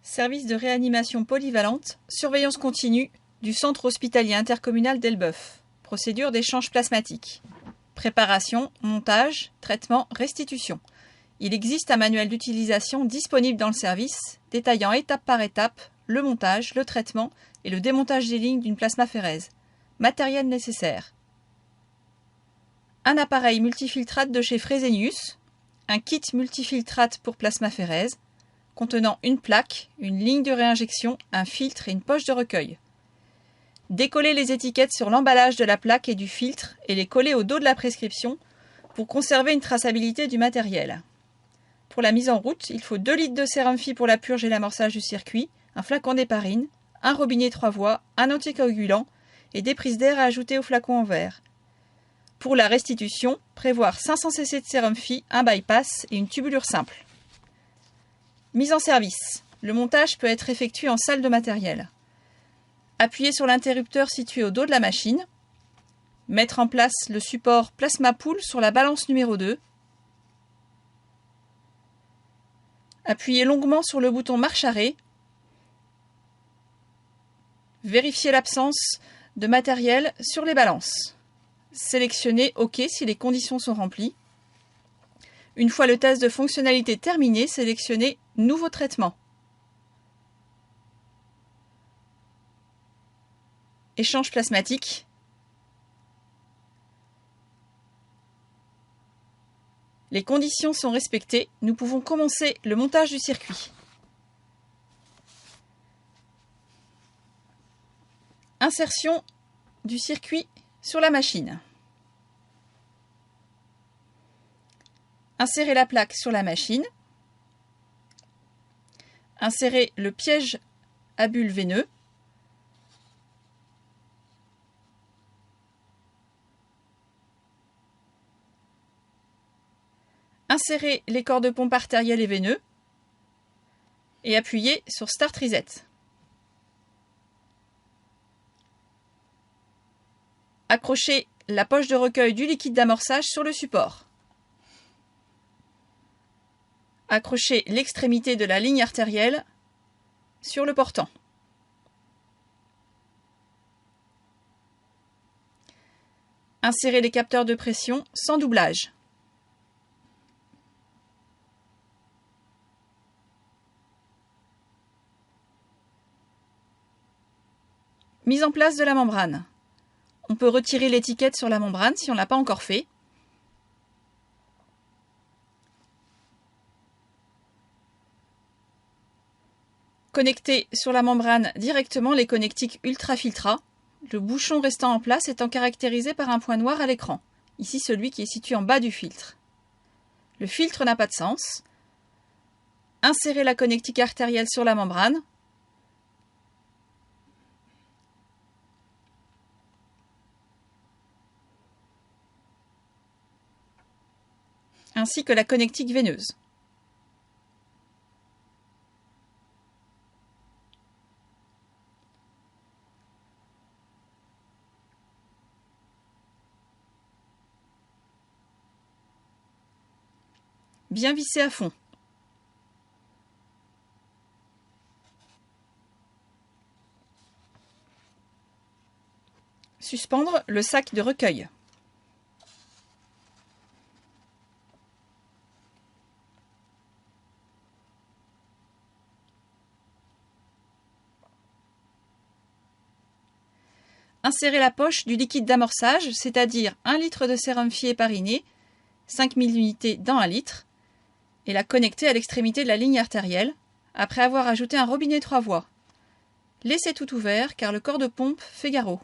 Service de réanimation polyvalente, surveillance continue du centre hospitalier intercommunal d'Elbeuf. Procédure d'échange plasmatique. Préparation, montage, traitement, restitution. Il existe un manuel d'utilisation disponible dans le service, détaillant étape par étape le montage, le traitement et le démontage des lignes d'une plasmaphérèse. Matériel nécessaire. Un appareil multifiltrate de chez Fresenius, un kit multifiltrate pour plasmaphérèse, contenant une plaque, une ligne de réinjection, un filtre et une poche de recueil. Décoller les étiquettes sur l'emballage de la plaque et du filtre et les coller au dos de la prescription pour conserver une traçabilité du matériel. Pour la mise en route, il faut 2 litres de sérum Phi pour la purge et l'amorçage du circuit, un flacon d'héparine, un robinet 3 voies, un anticoagulant et des prises d'air à ajouter au flacon en verre. Pour la restitution, prévoir 500 cc de sérum Phi, un bypass et une tubulure simple. Mise en service. Le montage peut être effectué en salle de matériel. Appuyer sur l'interrupteur situé au dos de la machine. Mettre en place le support plasma pool sur la balance numéro 2. Appuyer longuement sur le bouton marche arrêt. Vérifier l'absence de matériel sur les balances. Sélectionner OK si les conditions sont remplies. Une fois le test de fonctionnalité terminé, sélectionnez Nouveau traitement. Échange plasmatique. Les conditions sont respectées. Nous pouvons commencer le montage du circuit. Insertion du circuit sur la machine. Insérer la plaque sur la machine. Insérer le piège à bulles veineux. Insérer les corps de pompe artériels et veineux. Et appuyer sur Start Reset. Accrocher la poche de recueil du liquide d'amorçage sur le support. Accrocher l'extrémité de la ligne artérielle sur le portant. Insérer les capteurs de pression sans doublage. Mise en place de la membrane. On peut retirer l'étiquette sur la membrane si on ne l'a pas encore fait. Connecter sur la membrane directement les connectiques ultrafiltra, le bouchon restant en place étant caractérisé par un point noir à l'écran, ici celui qui est situé en bas du filtre. Le filtre n'a pas de sens. Insérer la connectique artérielle sur la membrane. Ainsi que la connectique veineuse. Bien visser à fond. Suspendre le sac de recueil. Insérer la poche du liquide d'amorçage, c'est-à-dire 1 litre de sérum Phi hépariné, 5000 unités dans 1 litre, et la connecter à l'extrémité de la ligne artérielle, après avoir ajouté un robinet 3 voies. Laissez tout ouvert car le corps de pompe fait garrot.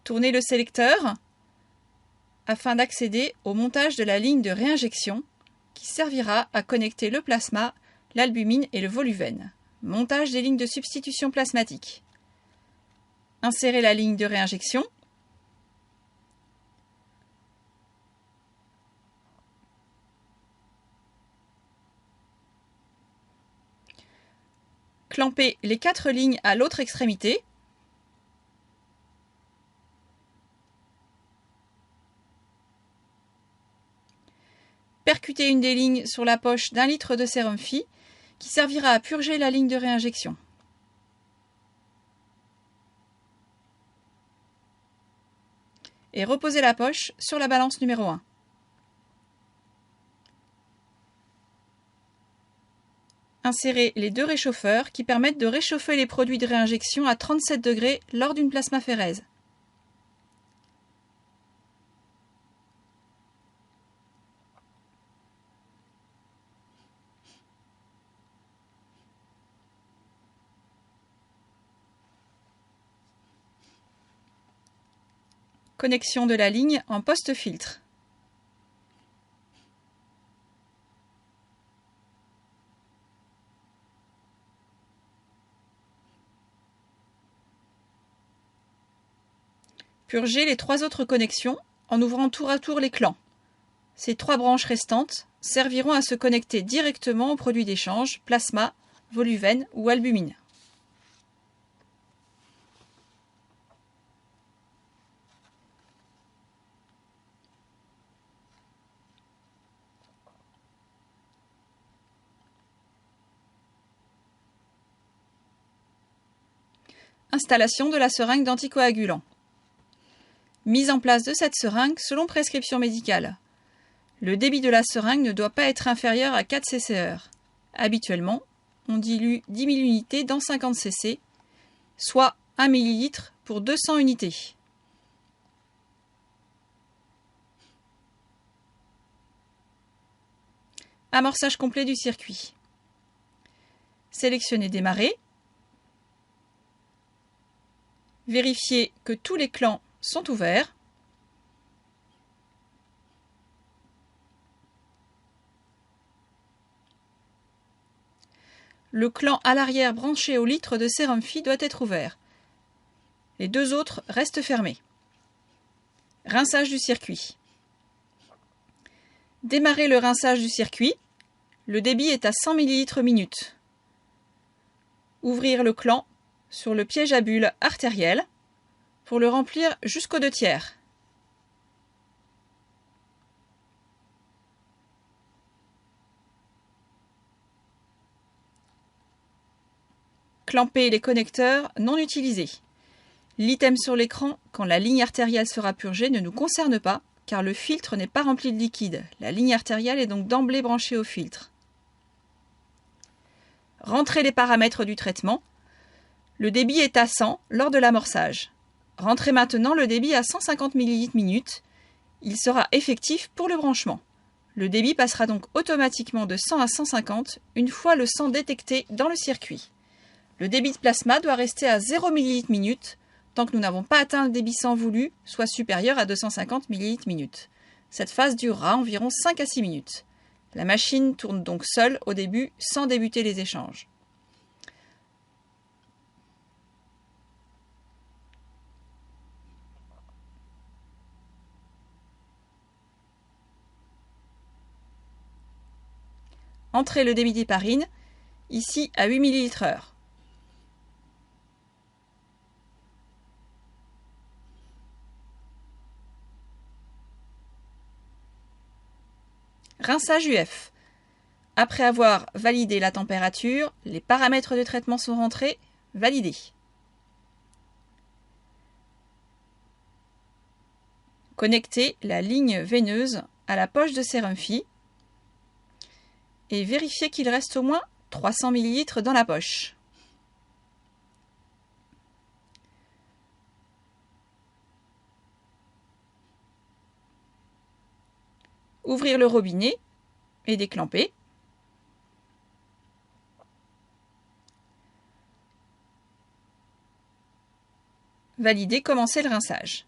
Tournez le sélecteur afin d'accéder au montage de la ligne de réinjection qui servira à connecter le plasma, l'albumine et le voluvène. Montage des lignes de substitution plasmatique. Insérer la ligne de réinjection. Clamper les 4 lignes à l'autre extrémité. percuter une des lignes sur la poche d'1 litre de sérum Phi qui servira à purger la ligne de réinjection. Et reposer la poche sur la balance numéro 1. Insérez les 2 réchauffeurs qui permettent de réchauffer les produits de réinjection à 37 degrés lors d'une plasmaphérèse. Connexion de la ligne en post-filtre. Purgez les 3 autres connexions en ouvrant tour à tour les clans. Ces 3 branches restantes serviront à se connecter directement au produit d'échange, plasma, voluvène ou albumine. Installation de la seringue d'anticoagulant. Mise en place de cette seringue selon prescription médicale. Le débit de la seringue ne doit pas être inférieur à 4 cc/h. Habituellement, on dilue 10 000 unités dans 50 cc, soit 1 ml pour 200 unités. Amorçage complet du circuit. Sélectionnez Démarrer. Vérifiez que tous les clans sont ouverts. Le clan à l'arrière branché au litre de sérum Phi doit être ouvert. Les 2 autres restent fermés. Rinçage du circuit. Démarrez le rinçage du circuit. Le débit est à 100 ml minute. Ouvrir le clan sur le piège à bulles artériel pour le remplir jusqu'aux 2/3. Clamper les connecteurs non utilisés. L'item sur l'écran, quand la ligne artérielle sera purgée, ne nous concerne pas, car le filtre n'est pas rempli de liquide. La ligne artérielle est donc d'emblée branchée au filtre. Rentrez les paramètres du traitement. Le débit est à 100 lors de l'amorçage. Rentrez maintenant le débit à 150 ml minute. Il sera effectif pour le branchement. Le débit passera donc automatiquement de 100 à 150 une fois le sang détecté dans le circuit. Le débit de plasma doit rester à 0 ml minute tant que nous n'avons pas atteint le débit sang voulu, soit supérieur à 250 ml minute. Cette phase durera environ 5 à 6 minutes. La machine tourne donc seule au début sans débuter les échanges. Entrez le débit d'héparine, ici à 8 ml/h. Rinçage UF. Après avoir validé la température, les paramètres de traitement sont rentrés, validés. Connectez la ligne veineuse à la poche de sérum Phi et vérifiez qu'il reste au moins 300 ml dans la poche. Ouvrir le robinet et déclamper. Valider, commencer le rinçage.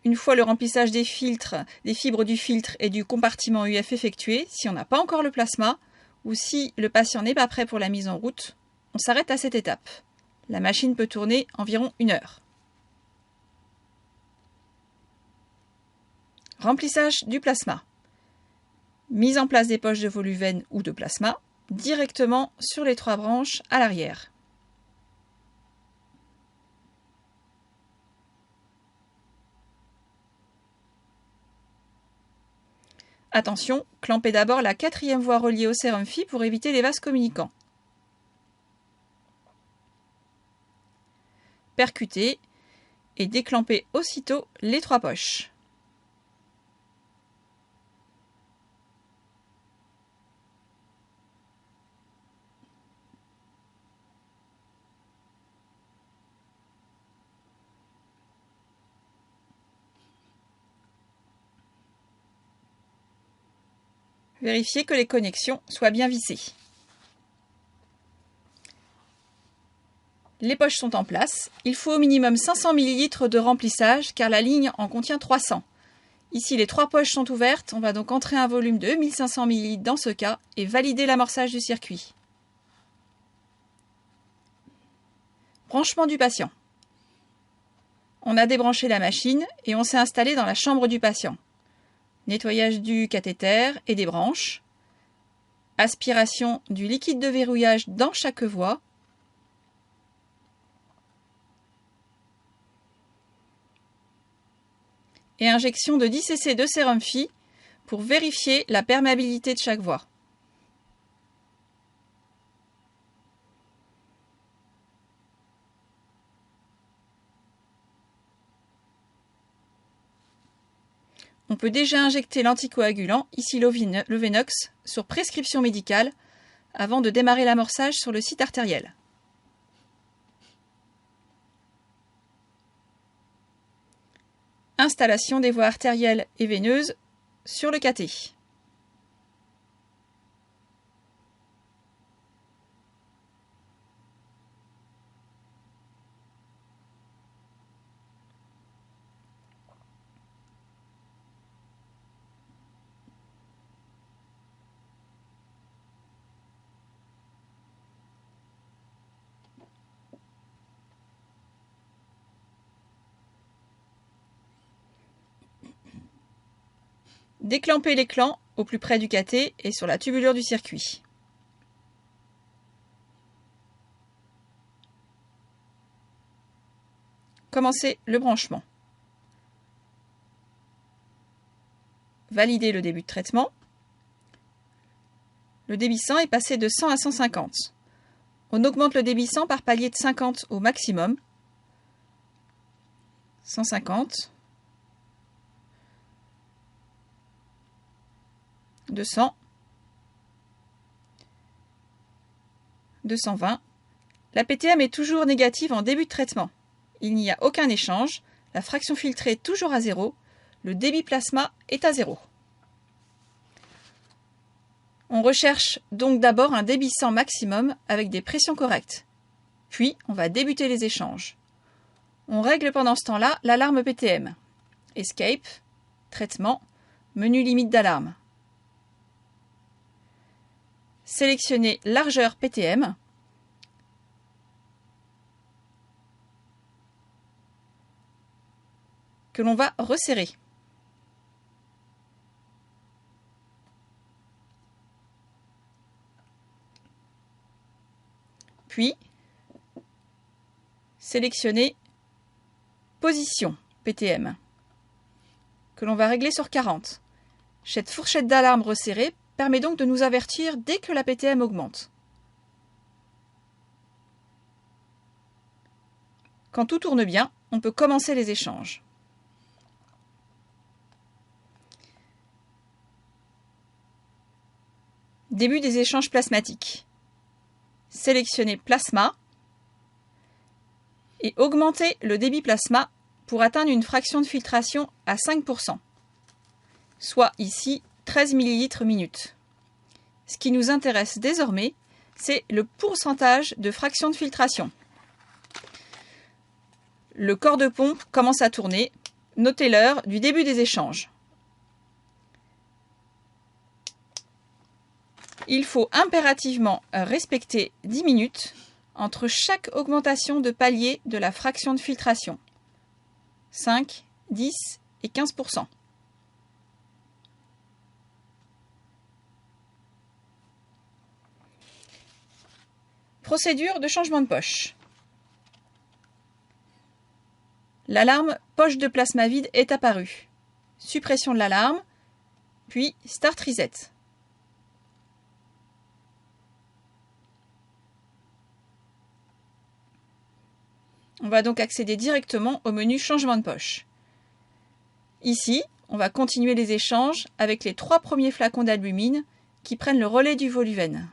Une fois le remplissage des fibres du filtre et du compartiment UF effectué, si on n'a pas encore le plasma ou si le patient n'est pas prêt pour la mise en route, on s'arrête à cette étape. La machine peut tourner environ 1 heure. Remplissage du plasma. Mise en place des poches de voluvène ou de plasma directement sur les 3 branches à l'arrière. Attention, clampez d'abord la 4e voie reliée au sérum Phi pour éviter les vases communicants. Percutez et déclampez aussitôt les 3 poches. Vérifiez que les connexions soient bien vissées. Les poches sont en place. Il faut au minimum 500 ml de remplissage car la ligne en contient 300. Ici, les 3 poches sont ouvertes. On va donc entrer un volume de 1500 ml dans ce cas et valider l'amorçage du circuit. Branchement du patient. On a débranché la machine et on s'est installé dans la chambre du patient. Nettoyage du cathéter et des branches. Aspiration du liquide de verrouillage dans chaque voie. Et injection de 10 cc de sérum Phi pour vérifier la perméabilité de chaque voie. On peut déjà injecter l'anticoagulant, ici l'Ovenox, sur prescription médicale, avant de démarrer l'amorçage sur le site artériel. Installation des voies artérielles et veineuses sur le cathé. Déclampez les clans au plus près du cathé et sur la tubulure du circuit. Commencez le branchement. Validez le début de traitement. Le débit 100 est passé de 100 à 150. On augmente le débit 100 par palier de 50 au maximum. 150. 200, 220. La PTM est toujours négative en début de traitement. Il n'y a aucun échange, la fraction filtrée est toujours à 0, le débit plasma est à 0. On recherche donc d'abord un débit 100 maximum avec des pressions correctes. Puis, on va débuter les échanges. On règle pendant ce temps-là l'alarme PTM. Escape, traitement, menu limite d'alarme. Sélectionnez largeur PTM. Que l'on va resserrer. Puis, sélectionnez position PTM que l'on va régler sur 40. Cette fourchette d'alarme resserrée permet donc de nous avertir dès que la PTM augmente. Quand tout tourne bien, on peut commencer les échanges. Début des échanges plasmatiques. Sélectionnez plasma et augmentez le débit plasma pour atteindre une fraction de filtration à 5%, soit ici 13 ml minute. Ce qui nous intéresse désormais, c'est le pourcentage de fraction de filtration. Le corps de pompe commence à tourner. Notez l'heure du début des échanges. Il faut impérativement respecter 10 minutes entre chaque augmentation de palier de la fraction de filtration. 5, 10 et 15%. Procédure de changement de poche. L'alarme poche de plasma vide est apparue. Suppression de l'alarme puis Start Reset. On va donc accéder directement au menu Changement de poche. Ici, on va continuer les échanges avec les 3 premiers flacons d'albumine qui prennent le relais du Voluven.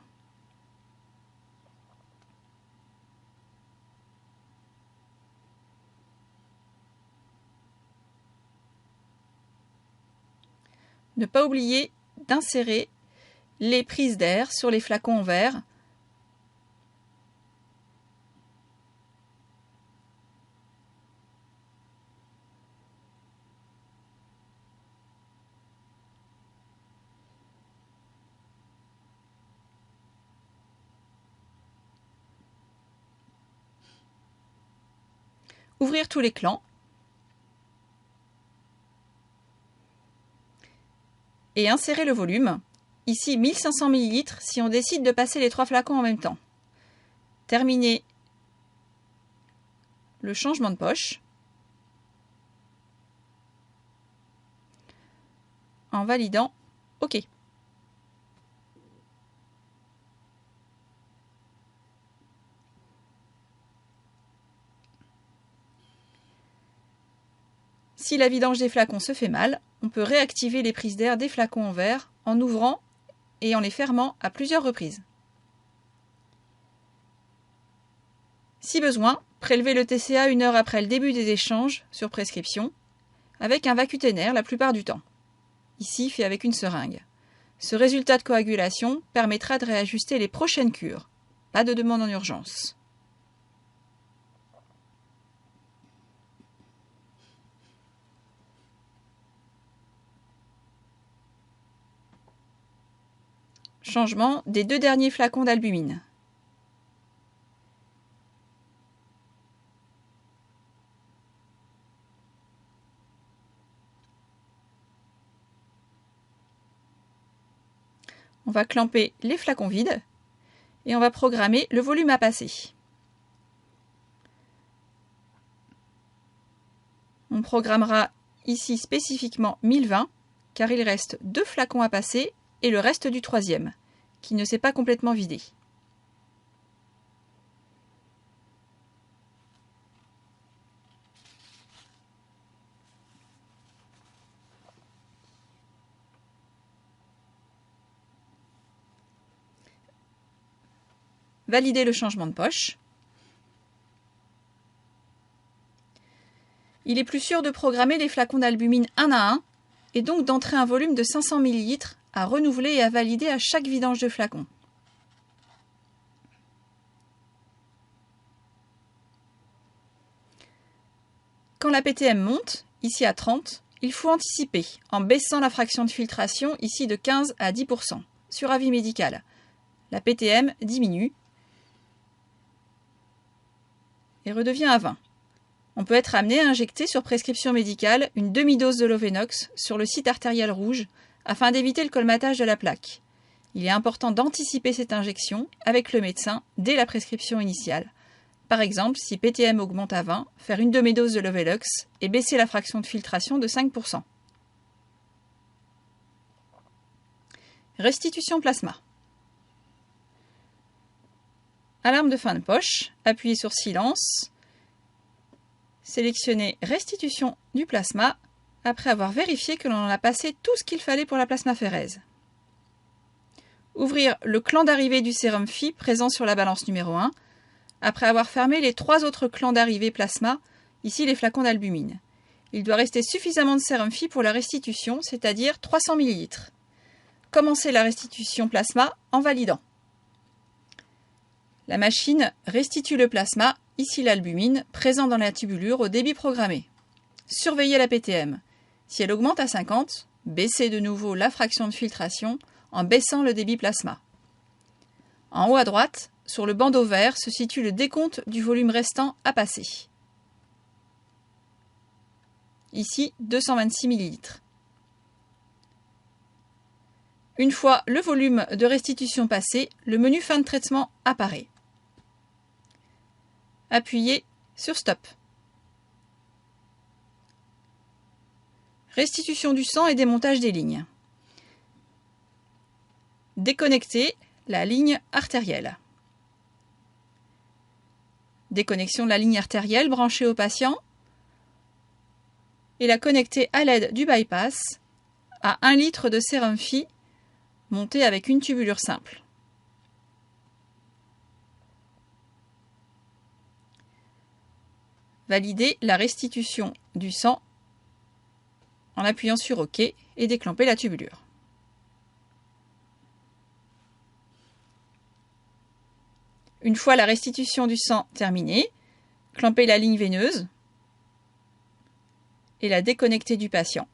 Ne pas oublier d'insérer les prises d'air sur les flacons en verre. Ouvrir tous les clans. Et insérer le volume. Ici 1500 ml si on décide de passer les 3 flacons en même temps. Terminer le changement de poche. En validant OK. Si la vidange des flacons se fait mal, on peut réactiver les prises d'air des flacons en verre en ouvrant et en les fermant à plusieurs reprises. Si besoin, prélevez le TCA 1 heure après le début des échanges sur prescription avec un vacuténaire la plupart du temps. Ici fait avec une seringue. Ce résultat de coagulation permettra de réajuster les prochaines cures. Pas de demande en urgence. Changement des 2 derniers flacons d'albumine. On va clamper les flacons vides et on va programmer le volume à passer. On programmera ici spécifiquement 1020 car il reste 2 flacons à passer et le reste du 3e qui ne s'est pas complètement vidé. Valider le changement de poche. Il est plus sûr de programmer les flacons d'albumine un à un et donc d'entrer un volume de 500 ml à renouveler et à valider à chaque vidange de flacon. Quand la PTM monte, ici à 30, il faut anticiper en baissant la fraction de filtration ici de 15 à 10%. Sur avis médical, la PTM diminue et redevient à 20. On peut être amené à injecter sur prescription médicale une demi-dose de Lovenox sur le site artériel rouge afin d'éviter le colmatage de la plaque. Il est important d'anticiper cette injection avec le médecin dès la prescription initiale. Par exemple, si PTM augmente à 20, faire une demi-dose de Lovenox et baisser la fraction de filtration de 5%. Restitution plasma. Alarme de fin de poche, appuyez sur silence. Sélectionnez restitution du plasma après avoir vérifié que l'on en a passé tout ce qu'il fallait pour la plasmaphérèse. Ouvrir le clan d'arrivée du sérum Phi présent sur la balance numéro 1 après avoir fermé les 3 autres clans d'arrivée plasma, ici les flacons d'albumine. Il doit rester suffisamment de sérum Phi pour la restitution, c'est-à-dire 300 ml. Commencez la restitution plasma en validant. La machine restitue le plasma, ici l'albumine, présent dans la tubulure au débit programmé. Surveillez la PTM. Si elle augmente à 50, baissez de nouveau la fraction de filtration en baissant le débit plasma. En haut à droite, sur le bandeau vert, se situe le décompte du volume restant à passer. Ici, 226 ml. Une fois le volume de restitution passé, le menu fin de traitement apparaît. Appuyez sur Stop. Restitution du sang et démontage des lignes. Déconnecter la ligne artérielle. Déconnexion de la ligne artérielle branchée au patient et la connecter à l'aide du bypass à 1 litre de sérum Phi monté avec une tubulure simple. Valider la restitution du sang en appuyant sur OK et déclamper la tubulure. Une fois la restitution du sang terminée, clamper la ligne veineuse et la déconnecter du patient.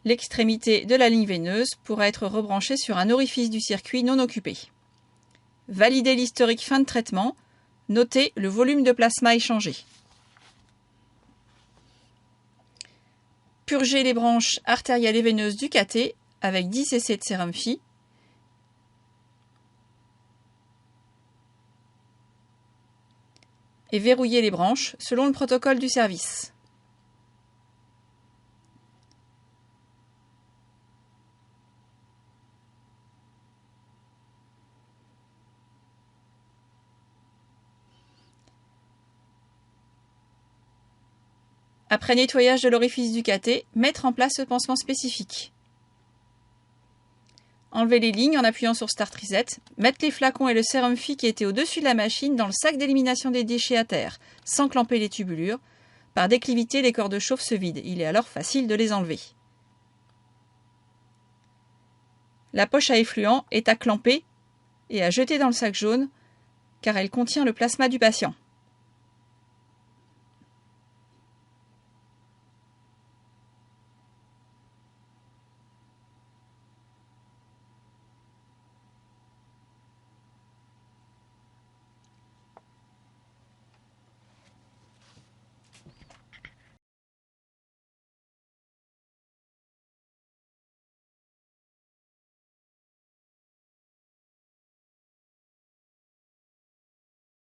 L'extrémité de la ligne veineuse pourra être rebranchée sur un orifice du circuit non occupé. Valider l'historique fin de traitement. Notez le volume de plasma échangé. Purger les branches artérielles et veineuses du cathé avec 10 cc de sérum Phi. Et verrouiller les branches selon le protocole du service. Après nettoyage de l'orifice du cathé, mettre en place le pansement spécifique. Enlever les lignes en appuyant sur Start Reset, mettre les flacons et le sérum Phi qui étaient au-dessus de la machine dans le sac d'élimination des déchets à terre, sans clamper les tubulures. Par déclivité, les corps de chauffe se vident. Il est alors facile de les enlever. La poche à effluent est à clamper et à jeter dans le sac jaune car elle contient le plasma du patient.